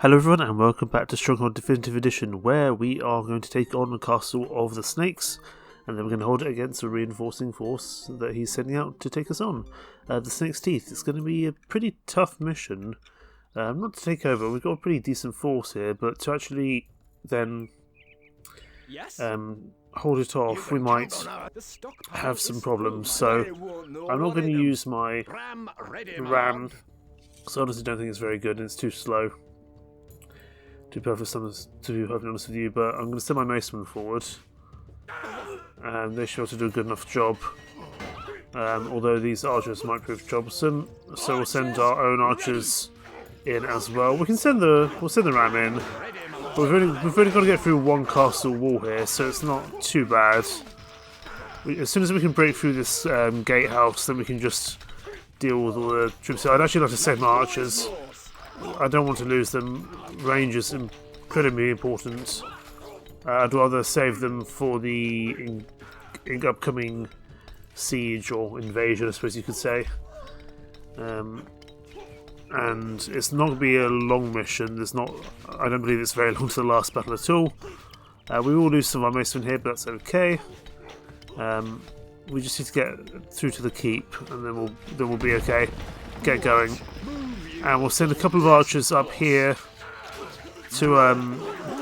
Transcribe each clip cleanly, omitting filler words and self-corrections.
Hello everyone and welcome back to Stronghold Definitive Edition, where we are going to take on the Castle of the Snakes, and then we're going to hold it against a reinforcing force that he's sending out to take us on. The Snake's Teeth. It's going to be a pretty tough mission, not to take over. We've got a pretty decent force here, but to actually then hold it off, we might have some problems. So I'm not going to use my ram, because I honestly don't think it's very good and it's too slow. To be perfectly honest with you, but I'm going to send my macemen forward, and they should be able to do a good enough job. Although these archers might prove troublesome, so we'll send our own archers in as well. We'll send the ram in, but we've only got to get through one castle wall here, so it's not too bad. As soon as we can break through this gatehouse, then we can just deal with all the troops. I'd actually like to save my archers. I don't want to lose them. Range is incredibly important. I'd rather save them for the upcoming siege or invasion, I suppose you could say. And it's not going to be a long mission. I don't believe it's very long to the last battle at all. We will lose some of our macemen here, but that's okay. We just need to get through to the keep, and then we'll be okay. Get going. And we'll send a couple of archers up here to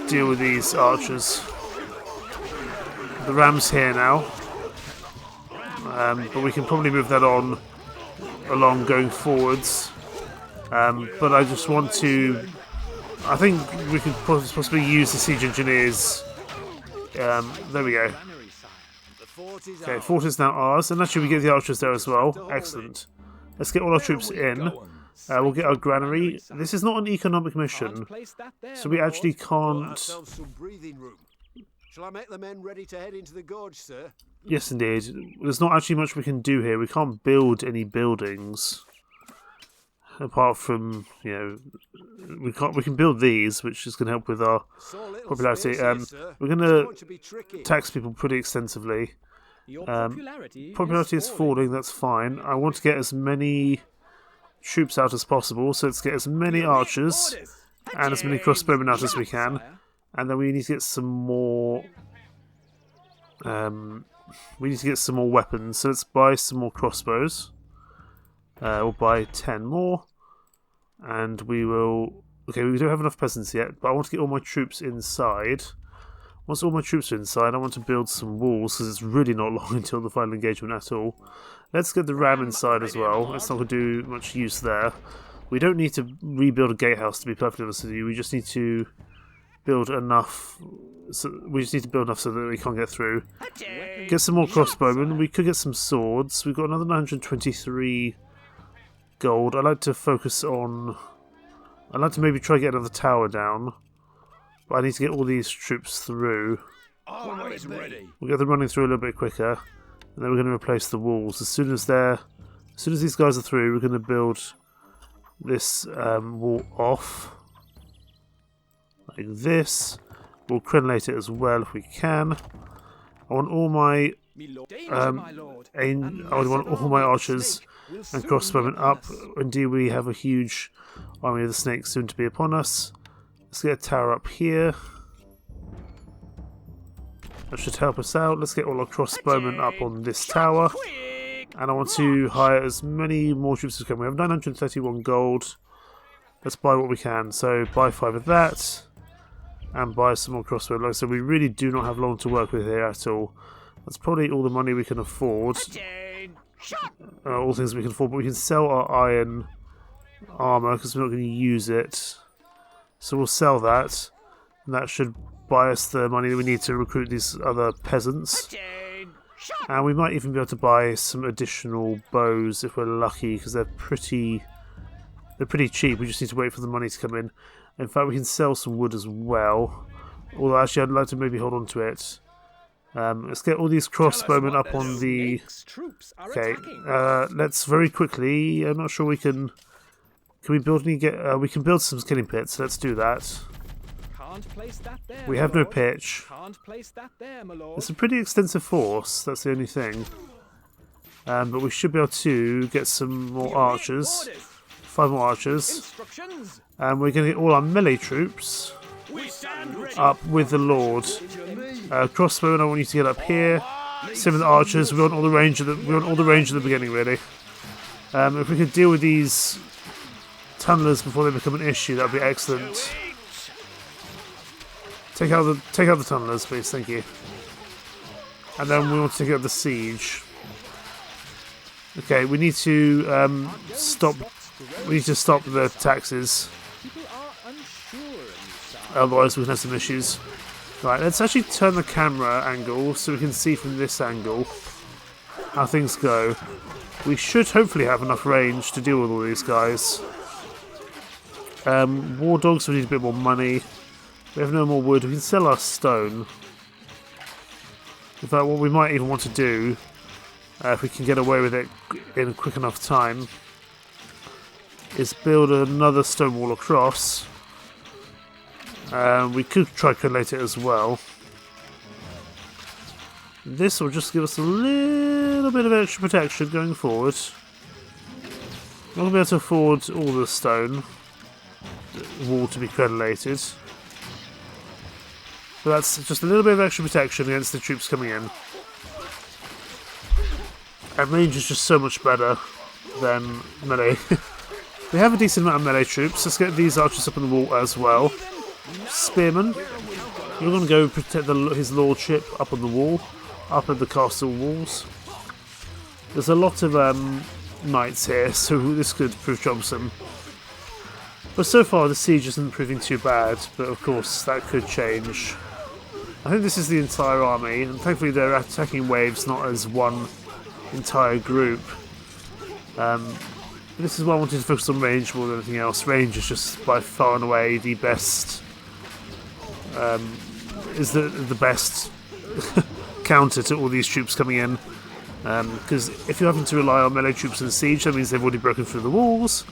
deal with these archers. The ram's here now, but we can probably move that along going forwards. But I just want to. I think we could possibly use the siege engineers. There we go. Okay, fort is now ours, and actually we get the archers there as well. Excellent. Let's get all our troops in. We'll get our granary. This is not an economic mission, so we actually can't. Shall I make the men ready to head into the gorge, sir? Yes, indeed. There's not actually much we can do here. We can't build any buildings, apart from we can build these, which is going to help with our popularity. We're going to tax people pretty extensively. Popularity is falling. That's fine. I want to get as many troops out as possible, so let's get as many archers and as many crossbowmen out as we can, and then we need to get some more. We need to get some more weapons, so let's buy some more crossbows. We'll buy 10 more, and we will. Okay, we don't have enough peasants yet, but I want to get all my troops inside. Once all my troops are inside, I want to build some walls, because it's really not long until the final engagement at all. Let's get the ram inside as well. It's not going to do much use there. We don't need to rebuild a gatehouse, to be perfectly honest with you. We just need to build enough. So that we can't get through. Get some more crossbowmen. We could get some swords. We've got another 923 gold. I'd like to focus on. I'd like to maybe try to get another tower down. But I need to get all these troops through. Always ready. We'll get them running through a little bit quicker, and then we're going to replace the walls. As soon as these guys are through, we're going to build this wall off like this. We'll crenellate it as well if we can. I want all my archers and crossbowmen up. Indeed, we have a huge army of the snakes soon to be upon us. Let's get a tower up here. That should help us out. Let's get all our crossbowmen up on this tower. And I want to hire as many more troops as we can. We have 931 gold. Let's buy what we can. So buy 5 of that. And buy some more crossbow. Like I said, we really do not have long to work with here at all. That's probably all the money we can afford. All things we can afford. But we can sell our iron armour because we're not going to use it. So we'll sell that. And that should buy us the money that we need to recruit these other peasants. And we might even be able to buy some additional bows if we're lucky, because they're pretty cheap. We just need to wait for the money to come in. In fact, we can sell some wood as well. Although actually I'd like to maybe hold on to it. Let's get all these crossbowmen up on the. Okay, let's very quickly. I'm not sure we can. Can we build any? We can build some killing pits. Let's do that. We have no pitch. It's a pretty extensive force. That's the only thing. But we should be able to get some more archers. 5 more archers. And we're going to get all our melee troops up with the Lord. Crossbowmen, I want you to get up here. Same with the archers. We want all the range at the beginning, really. If we could deal with these tunnelers before they become an issue, that'd be excellent. Take out the tunnelers, please. Thank you. And then we want to take out the siege. Okay, we need to stop. We need to stop the taxes. Otherwise, we can have some issues. Right, let's actually turn the camera angle so we can see from this angle how things go. We should hopefully have enough range to deal with all these guys. War dogs, we need a bit more money. We have no more wood. We can sell our stone. In fact, what we might even want to do, if we can get away with it in a quick enough time, is build another stone wall across. We could tricolate it as well. This will just give us a little bit of extra protection going forward. We're not going to be able to afford all the stone wall to be crenellated. But that's just a little bit of extra protection against the troops coming in. And range is just so much better than melee. We have a decent amount of melee troops. Let's get these archers up on the wall as well. Spearmen, you're going to go protect his lordship up on the wall, up at the castle walls. There's a lot of knights here, so this could prove troublesome. But so far the siege isn't proving too bad, but of course that could change. I think this is the entire army, and thankfully they're attacking waves, not as one entire group. This is why I wanted to focus on range more than anything else. Range is just by far and away the best. Is the best counter to all these troops coming in. Because if you're having to rely on melee troops in the siege, that means they've already broken through the walls,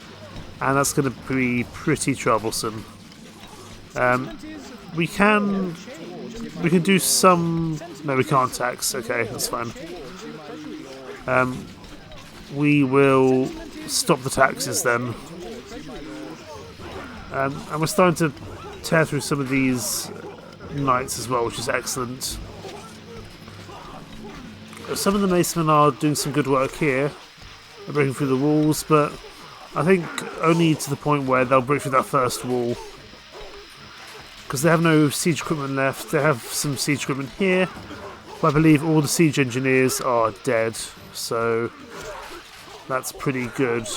and that's going to be pretty troublesome. We can do some. No, we can't tax. Okay, that's fine. We will stop the taxes then. And we're starting to tear through some of these knights as well, which is excellent. Some of the macemen are doing some good work here. They're breaking through the walls, but I think only to the point where they'll break through that first wall. Because they have no siege equipment left. They have some siege equipment here, but I believe all the siege engineers are dead, so that's pretty good.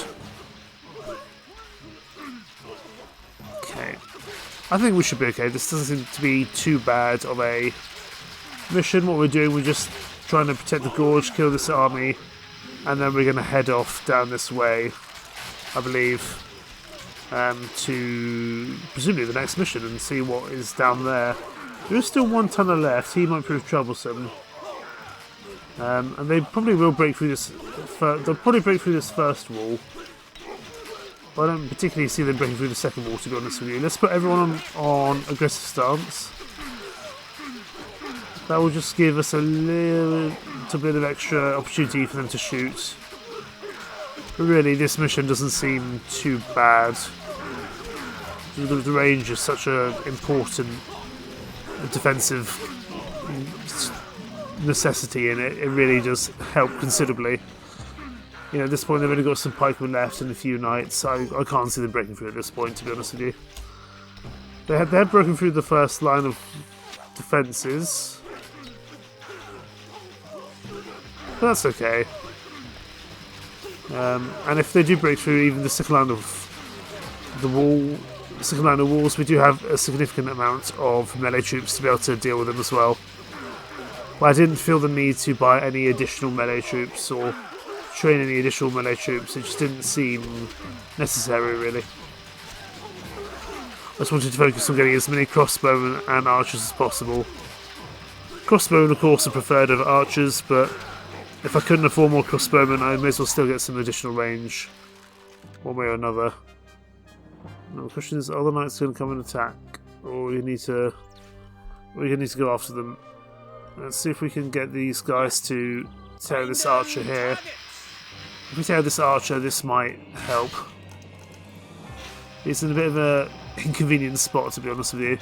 Okay. I think we should be okay. This doesn't seem to be too bad of a mission. What we're doing, we're just trying to protect the gorge, kill this army, and then we're going to head off down this way, I believe, to presumably the next mission and see what is down there. There is still one tunnel left. He might prove troublesome. And they probably will break through this. They'll probably break through this first wall. But I don't particularly see them breaking through the second wall, to be honest with you. Let's put everyone on aggressive stance. That will just give us a little bit of extra opportunity for them to shoot. But really, this mission doesn't seem too bad. The range is such an important defensive necessity in it. It really does help considerably. You know, at this point they've only got some pikemen left and a few knights. I can't see them breaking through at this point, to be honest with you. They had broken through the first line of defences. But that's okay. And if they do break through even the second line of the wall, second line of walls, we do have a significant amount of melee troops to be able to deal with them as well. But I didn't feel the need to buy any additional melee troops or train any additional melee troops. It just didn't seem necessary, really. I just wanted to focus on getting as many crossbowmen and archers as possible. Crossbowmen, of course, are preferred over archers, but if I couldn't afford more crossbowmen, I may as well still get some additional range, one way or another. Now the question is, are the knights going to come and attack, or you need to go after them? Let's see if we can get these guys to tear this archer here. If we tear this archer, this might help. It's in a bit of a inconvenient spot, to be honest with you.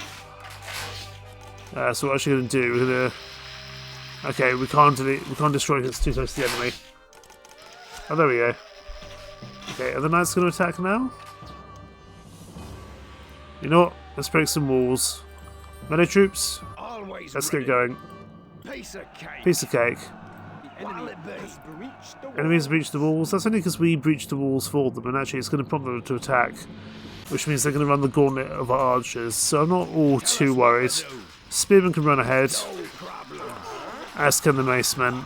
So what we're actually going to do, we're going to... Okay, we can't destroy it, it's too close to the enemy. Oh, there we go. Okay, are the knights going to attack now? You know what? Let's break some walls. Melee troops, let's get going. Piece of cake. Enemies breach the walls. That's only because we breached the walls for them, and actually it's going to prompt them to attack, which means they're going to run the gauntlet of our archers, so I'm not all too worried. Spearmen can run ahead, as can the macemen.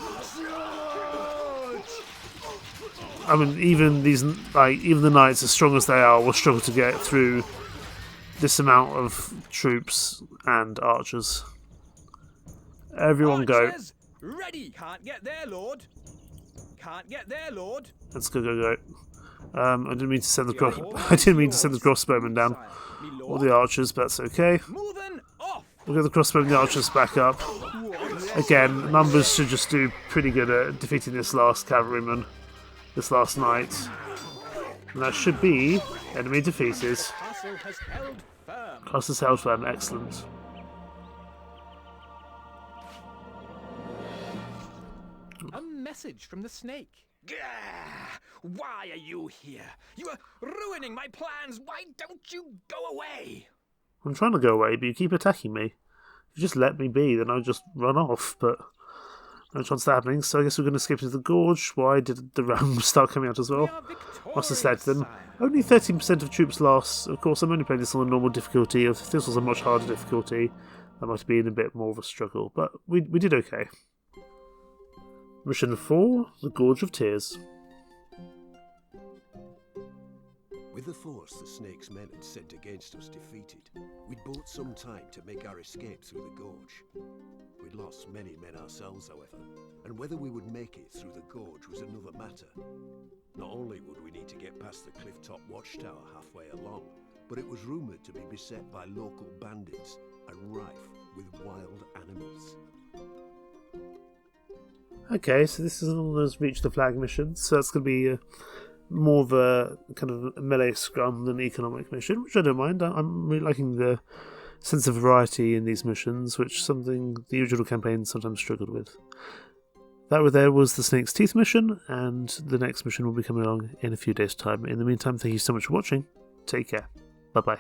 I mean, even the knights, as strong as they are, will struggle to get through this amount of troops and archers. Everyone go. Ready. Can't get there, Lord. Can't get there, Lord. Let's go. I didn't mean to send the crossbowmen down, or the archers, but that's okay. Moving off. We'll get the crossbowmen and the archers back up. Again, numbers should just do pretty good at defeating this last cavalryman, this last knight. And that should be enemy defeated. Castle has held firm. Castle's held firm, excellent. A message from the snake. Gah! Why are you here? You are ruining my plans. Why don't you go away? I'm trying to go away, but you keep attacking me. If you just let me be, then I'll just run off, but no chance of that happening, so I guess we're going to skip into the gorge. Why did the round start coming out as well? Must have said to them. Only 13% of troops lost. Of course, I'm only playing this on a normal difficulty. If this was a much harder difficulty, that might have been a bit more of a struggle, but we did okay. Mission 4, the Gorge of Tears. With the force the snake's men had sent against us defeated, we'd bought some time to make our escape through the gorge. We'd lost many men ourselves, however, and whether we would make it through the gorge was another matter. Not only would we need to get past the cliff-top watchtower halfway along, but it was rumoured to be beset by local bandits and rife with wild animals. Okay, so this is one of those reach the flag missions, so that's going to be more of a kind of a melee scrum than an economic mission, which I don't mind. I'm really liking the sense of variety in these missions, which is something the original campaign sometimes struggled with. That there was the Snake's Teeth mission, and the next mission will be coming along in a few days' time. In the meantime, thank you so much for watching. Take care. Bye-bye.